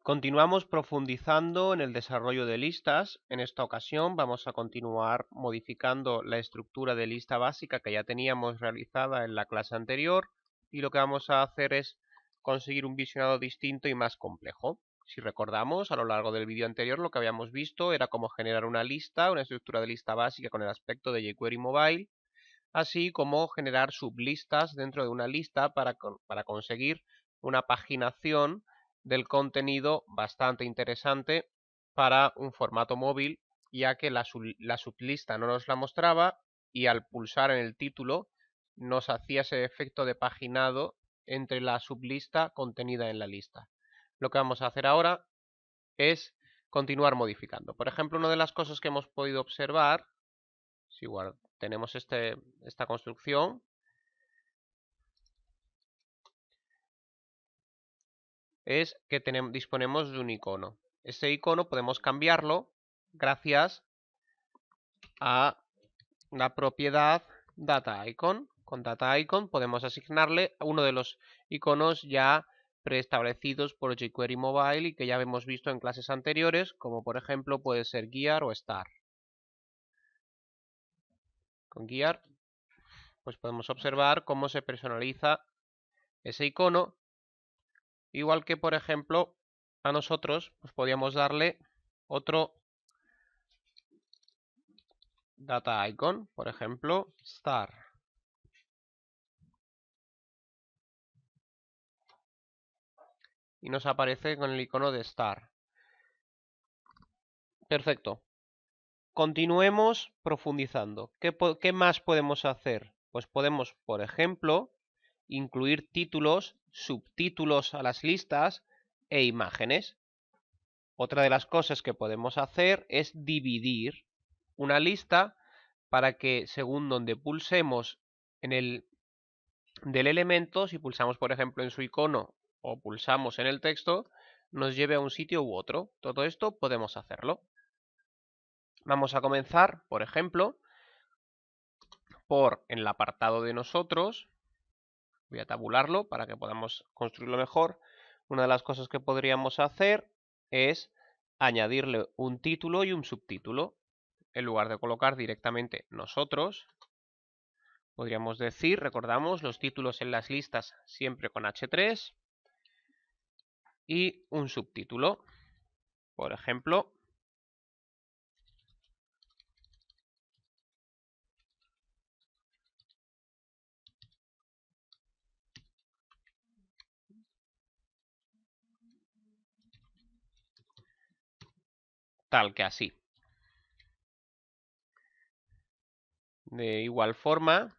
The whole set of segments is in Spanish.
Continuamos profundizando en el desarrollo de listas. En esta ocasión vamos a continuar modificando la estructura de lista básica que ya teníamos realizada en la clase anterior, y lo que vamos a hacer es conseguir un visionado distinto y más complejo. Si recordamos, a lo largo del vídeo anterior lo que habíamos visto era cómo generar una lista, una estructura de lista básica con el aspecto de jQuery Mobile, así como generar sublistas dentro de una lista para conseguir una paginación del contenido bastante interesante para un formato móvil, ya que la sublista no nos la mostraba y al pulsar en el título nos hacía ese efecto de paginado entre la sublista contenida en la lista. Lo que vamos a hacer ahora es continuar modificando. Por ejemplo, una de las cosas que hemos podido observar, si tenemos esta construcción, es que disponemos de un icono. Este icono podemos cambiarlo gracias a la propiedad DataIcon. Con DataIcon podemos asignarle uno de los iconos ya preestablecidos por jQuery Mobile y que ya hemos visto en clases anteriores, como por ejemplo puede ser Gear o Star. Con Gear pues podemos observar cómo se personaliza ese icono, igual que por ejemplo a nosotros pues podríamos darle otro DataIcon, por ejemplo Star. Y nos aparece con el icono de Star. Perfecto. Continuemos profundizando. ¿Qué más podemos hacer? Pues podemos, por ejemplo, incluir títulos, subtítulos a las listas e imágenes. Otra de las cosas que podemos hacer es dividir una lista para que según donde pulsemos en el del elemento, si pulsamos por ejemplo en su icono o pulsamos en el texto, nos lleve a un sitio u otro. Todo esto podemos hacerlo. Vamos a comenzar, por ejemplo, por en el apartado de nosotros. Voy a tabularlo para que podamos construirlo mejor. Una de las cosas que podríamos hacer es añadirle un título y un subtítulo. En lugar de colocar directamente nosotros, podríamos decir, recordamos, los títulos en las listas siempre con H3 y un subtítulo. Por ejemplo, tal que así. De igual forma,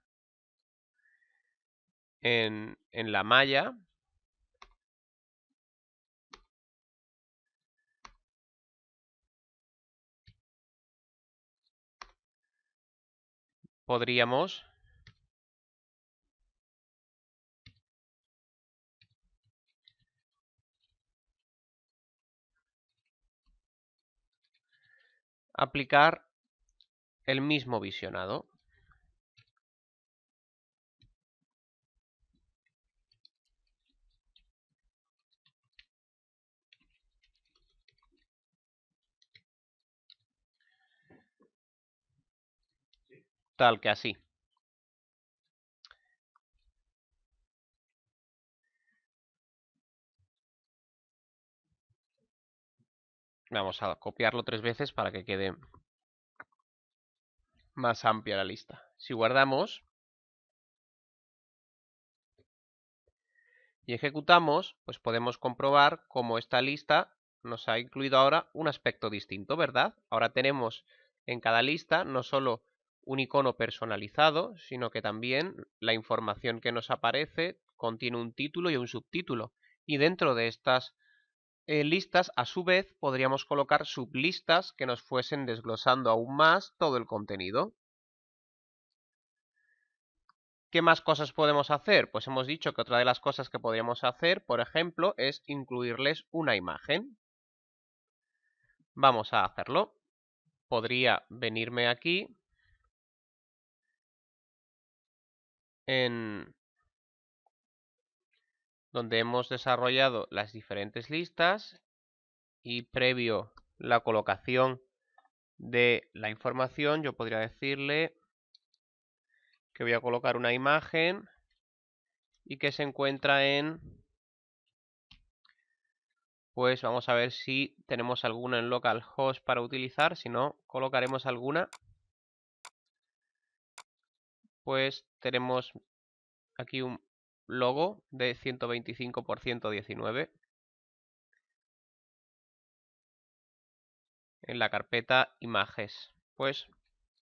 en la malla podríamos aplicar el mismo visionado. Tal que así. Vamos a copiarlo 3 veces para que quede más amplia la lista. Si guardamos y ejecutamos, pues podemos comprobar cómo esta lista nos ha incluido ahora un aspecto distinto, ¿verdad? Ahora tenemos en cada lista no solo un icono personalizado, sino que también la información que nos aparece contiene un título y un subtítulo. Y dentro de estas listas, a su vez, podríamos colocar sublistas que nos fuesen desglosando aún más todo el contenido. ¿Qué más cosas podemos hacer? Pues hemos dicho que otra de las cosas que podríamos hacer, por ejemplo, es incluirles una imagen. Vamos a hacerlo. Podría venirme aquí en donde hemos desarrollado las diferentes listas y previo la colocación de la información, yo podría decirle que voy a colocar una imagen y que se encuentra en, pues vamos a ver si tenemos alguna en localhost para utilizar, si no, colocaremos alguna. Pues tenemos aquí un logo de 125 por 119 en la carpeta images, pues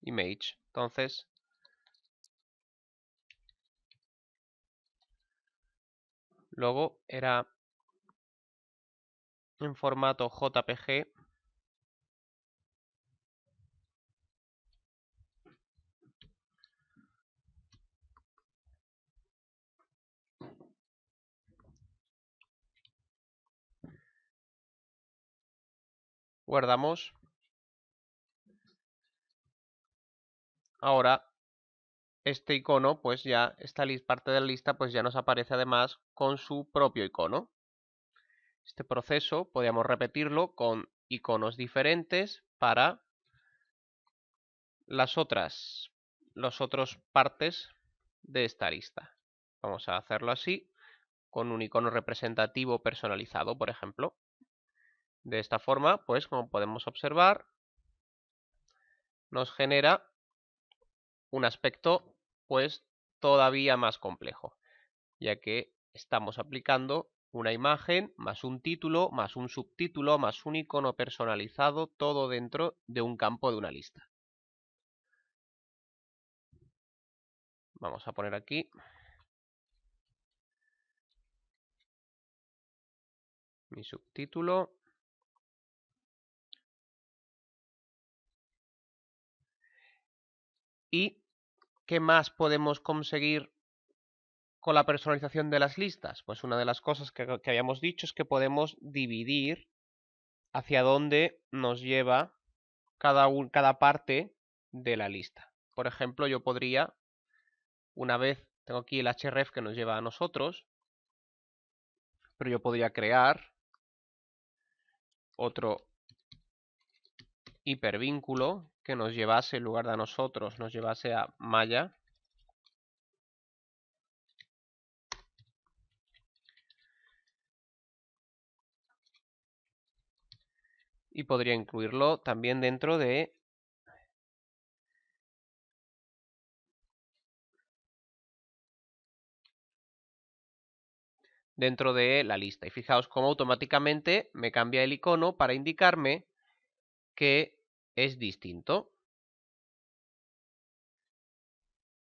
image. Entonces logo era en formato JPG. Guardamos. Ahora este icono, pues ya esta parte de la lista, pues ya nos aparece además con su propio icono. Este proceso podríamos repetirlo con iconos diferentes para las otras partes de esta lista. Vamos a hacerlo así, con un icono representativo personalizado, por ejemplo. De esta forma, pues como podemos observar, nos genera un aspecto pues todavía más complejo, ya que estamos aplicando una imagen más un título, más un subtítulo, más un icono personalizado, todo dentro de un campo de una lista. Vamos a poner aquí mi subtítulo. ¿Y qué más podemos conseguir con la personalización de las listas? Pues una de las cosas que habíamos dicho es que podemos dividir hacia dónde nos lleva cada parte de la lista. Por ejemplo, yo podría, una vez tengo aquí el href que nos lleva a nosotros, pero yo podría crear otro hipervínculo que nos llevase, en lugar de a nosotros, nos llevase a Maya. Y podría incluirlo también dentro de la lista. Y fijaos cómo automáticamente me cambia el icono para indicarme que es distinto.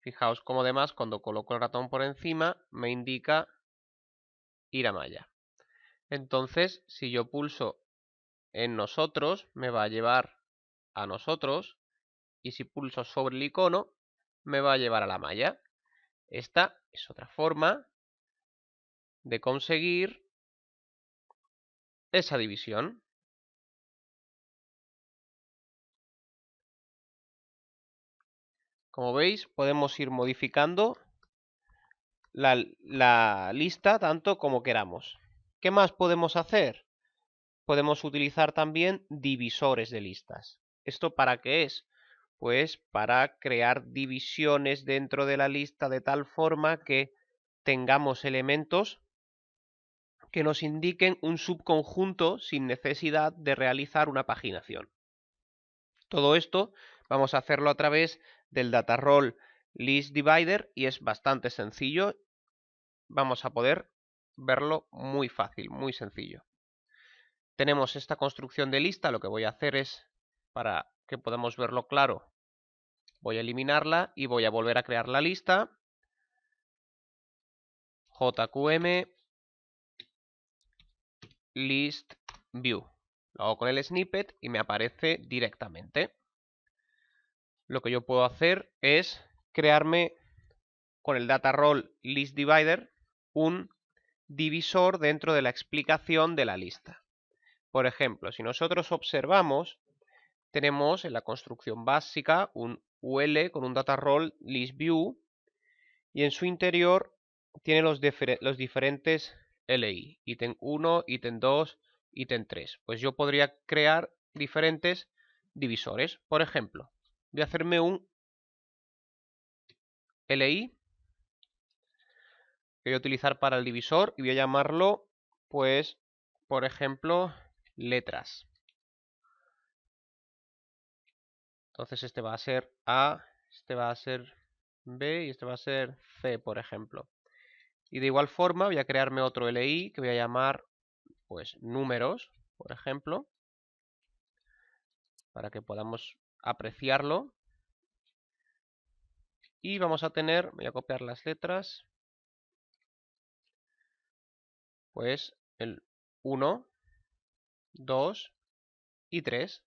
Fijaos cómo además cuando coloco el ratón por encima me indica ir a Maya. Entonces, si yo pulso en nosotros, me va a llevar a nosotros. Y si pulso sobre el icono, me va a llevar a la malla. Esta es otra forma de conseguir esa división. Como veis, podemos ir modificando la lista tanto como queramos. ¿Qué más podemos hacer? Podemos utilizar también divisores de listas. ¿Esto para qué es? Pues para crear divisiones dentro de la lista de tal forma que tengamos elementos que nos indiquen un subconjunto sin necesidad de realizar una paginación. Todo esto vamos a hacerlo a través del data role list divider y es bastante sencillo. Vamos a poder verlo muy fácil, muy sencillo. Tenemos esta construcción de lista, lo que voy a hacer es, para que podamos verlo claro, voy a eliminarla y voy a volver a crear la lista. JQM list view. Lo hago con el snippet y me aparece directamente. Lo que yo puedo hacer es crearme con el data role list divider un divisor dentro de la explicación de la lista. Por ejemplo, si nosotros observamos, tenemos en la construcción básica un UL con un data role list view y en su interior tiene los diferentes LI, ítem 1, ítem 2, ítem 3. Pues yo podría crear diferentes divisores. Por ejemplo, voy a hacerme un LI que voy a utilizar para el divisor y voy a llamarlo, pues, por ejemplo, letras. Entonces este va a ser A, este va a ser B y este va a ser C, por ejemplo. Y de igual forma voy a crearme otro LI que voy a llamar, pues, números, por ejemplo, para que podamos apreciarlo. Y vamos a tener, voy a copiar las letras, pues el 1, 2 y 3.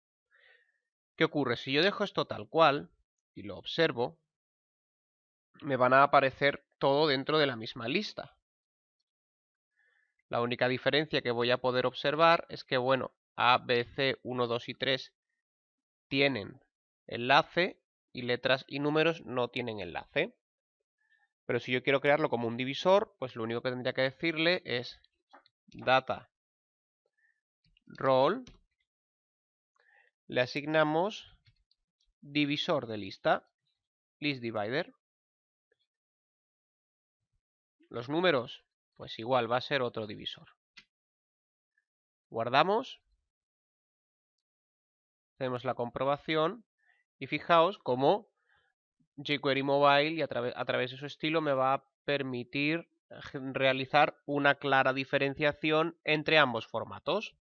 ¿Qué ocurre? Si yo dejo esto tal cual y lo observo, me van a aparecer todo dentro de la misma lista. La única diferencia que voy a poder observar es que, bueno, A, B, C, 1, 2 y 3 tienen enlace y letras y números no tienen enlace. Pero si yo quiero crearlo como un divisor, pues lo único que tendría que decirle es data role, le asignamos divisor de lista, list divider. Los números, pues igual va a ser otro divisor. Guardamos, hacemos la comprobación y fijaos cómo jQuery Mobile y a través de su estilo me va a permitir realizar una clara diferenciación entre ambos formatos.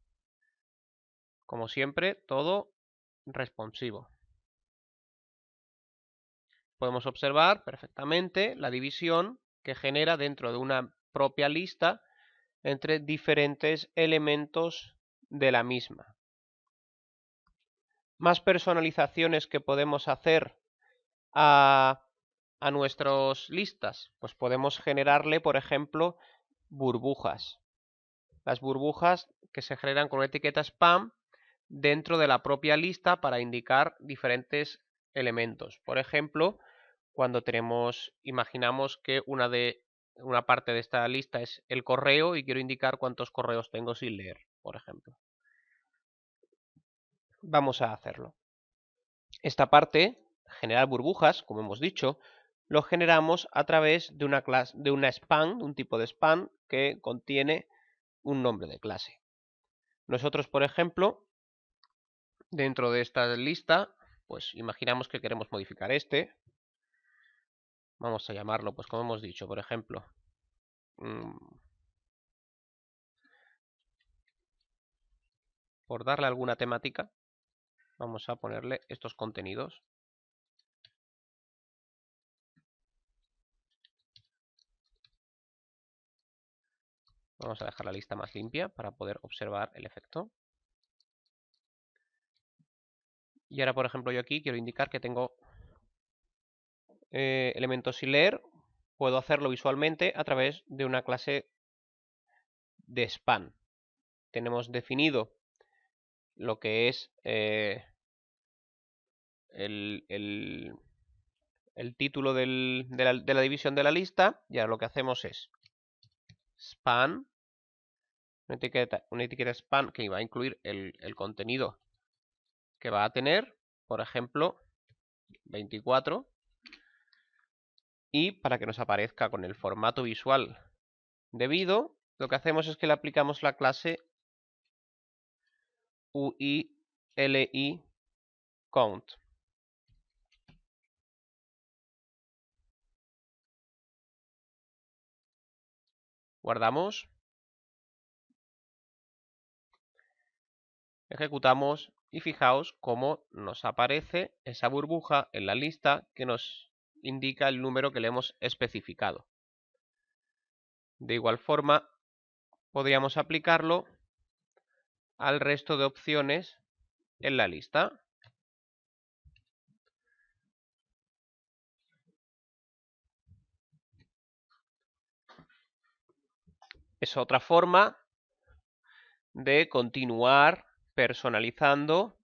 Como siempre, todo responsivo. Podemos observar perfectamente la división que genera dentro de una propia lista entre diferentes elementos de la misma. Más personalizaciones que podemos hacer a nuestras listas, pues podemos generarle, por ejemplo, burbujas. Las burbujas que se generan con una etiqueta spam dentro de la propia lista para indicar diferentes elementos. Por ejemplo, cuando imaginamos que una parte de esta lista es el correo y quiero indicar cuántos correos tengo sin leer, por ejemplo. Vamos a hacerlo. Esta parte, generar burbujas, como hemos dicho, lo generamos a través de una clase, de una span, un tipo de span que contiene un nombre de clase. Nosotros, por ejemplo, dentro de esta lista, pues imaginamos que queremos modificar este. Vamos a llamarlo, pues como hemos dicho, por ejemplo, por darle alguna temática, vamos a ponerle estos contenidos. Vamos a dejar la lista más limpia para poder observar el efecto. Y ahora, por ejemplo, yo aquí quiero indicar que tengo elementos sin leer. Puedo hacerlo visualmente a través de una clase de span. Tenemos definido lo que es el título de la división de la lista, y ahora lo que hacemos es span, una etiqueta span que va a incluir el contenido que va a tener, por ejemplo, 24, y para que nos aparezca con el formato visual debido, lo que hacemos es que le aplicamos la clase UILI count. Guardamos, ejecutamos y fijaos cómo nos aparece esa burbuja en la lista que nos indica el número que le hemos especificado. De igual forma, podríamos aplicarlo al resto de opciones en la lista. Es otra forma de continuar personalizando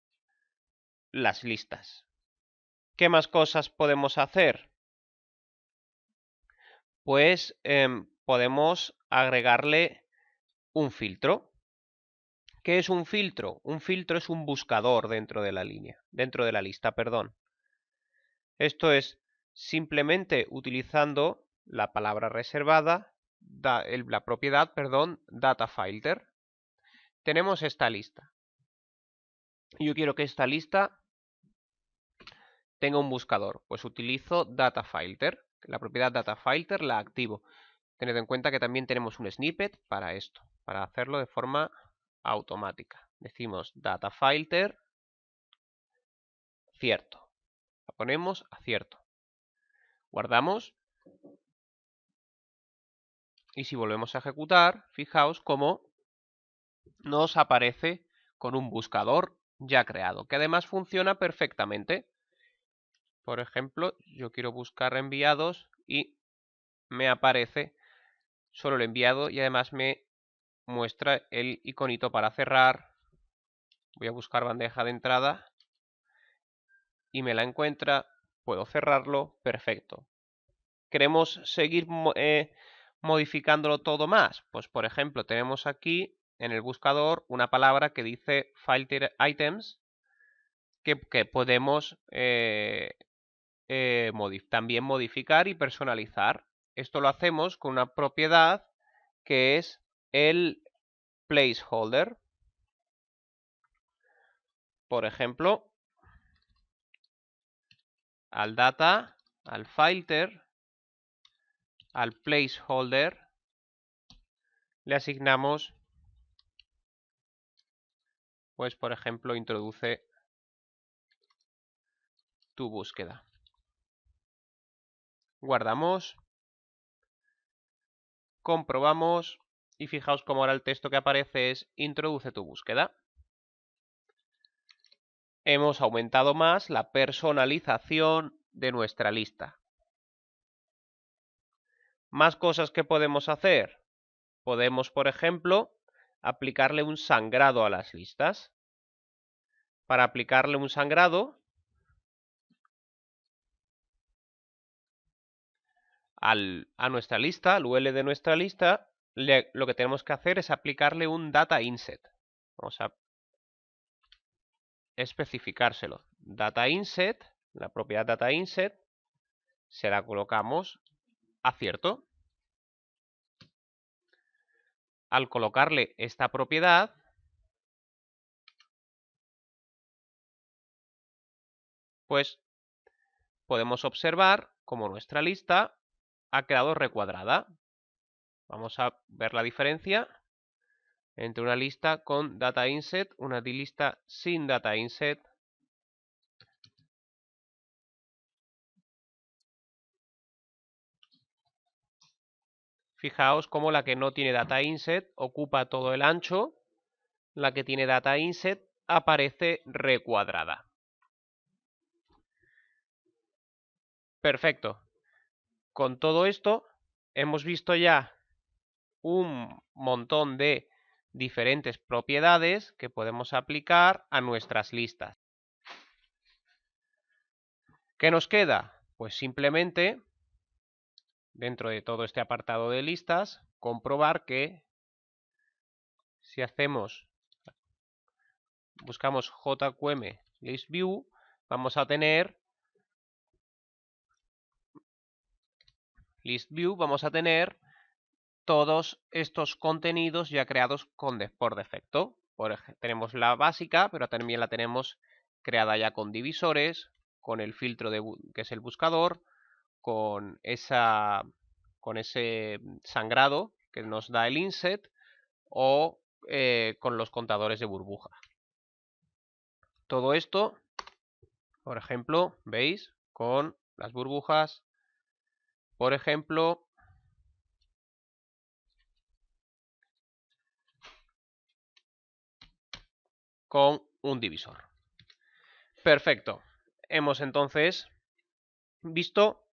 las listas. ¿Qué más cosas podemos hacer? Pues podemos agregarle un filtro. ¿Qué es un filtro? Un filtro es un buscador dentro de la lista, perdón. Esto es simplemente utilizando la palabra reservada, la propiedad, perdón, DataFilter. Tenemos esta lista. Yo quiero que esta lista tenga un buscador, pues utilizo DataFilter. La propiedad DataFilter la activo. Tened en cuenta que también tenemos un snippet para esto, para hacerlo de forma automática. Decimos DataFilter cierto. La ponemos a cierto. Guardamos. Y si volvemos a ejecutar, fijaos cómo nos aparece con un buscador ya creado, que además funciona perfectamente. Por ejemplo, yo quiero buscar enviados y me aparece solo el enviado y además me muestra el iconito para cerrar. Voy a buscar bandeja de entrada y me la encuentra. Puedo cerrarlo, perfecto. ¿Queremos seguir modificándolo todo más? Pues por ejemplo tenemos aquí en el buscador una palabra que dice Filter Items que podemos también modificar y personalizar. Esto lo hacemos con una propiedad que es el placeholder. Por ejemplo, al data, al filter, al placeholder le asignamos, pues por ejemplo, introduce tu búsqueda. Guardamos, comprobamos y fijaos cómo ahora el texto que aparece es introduce tu búsqueda. Hemos aumentado más la personalización de nuestra lista. Más cosas que podemos hacer. Podemos, por ejemplo, aplicarle un sangrado a las listas. Para aplicarle un sangrado, a nuestra lista, al UL de nuestra lista, lo que tenemos que hacer es aplicarle un data inset. Vamos a especificárselo. Data inset, la propiedad data inset, se la colocamos a cierto. Al colocarle esta propiedad, pues podemos observar cómo nuestra lista ha quedado recuadrada. Vamos a ver la diferencia entre una lista con data inset, una lista sin data inset. Fijaos cómo la que no tiene data inset ocupa todo el ancho, la que tiene data inset aparece recuadrada. Perfecto. Con todo esto hemos visto ya un montón de diferentes propiedades que podemos aplicar a nuestras listas. ¿Qué nos queda? Pues simplemente, dentro de todo este apartado de listas, comprobar que si buscamos JQM List View, vamos a tener todos estos contenidos ya creados por defecto. Tenemos la básica, pero también la tenemos creada ya con divisores, con el filtro que es el buscador, con ese sangrado que nos da el inset o con los contadores de burbuja. Todo esto, por ejemplo, veis, con las burbujas, por ejemplo, con un divisor. Perfecto. Hemos entonces visto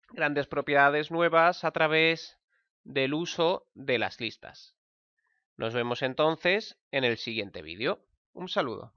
grandes propiedades nuevas a través del uso de las listas. Nos vemos entonces en el siguiente vídeo. Un saludo.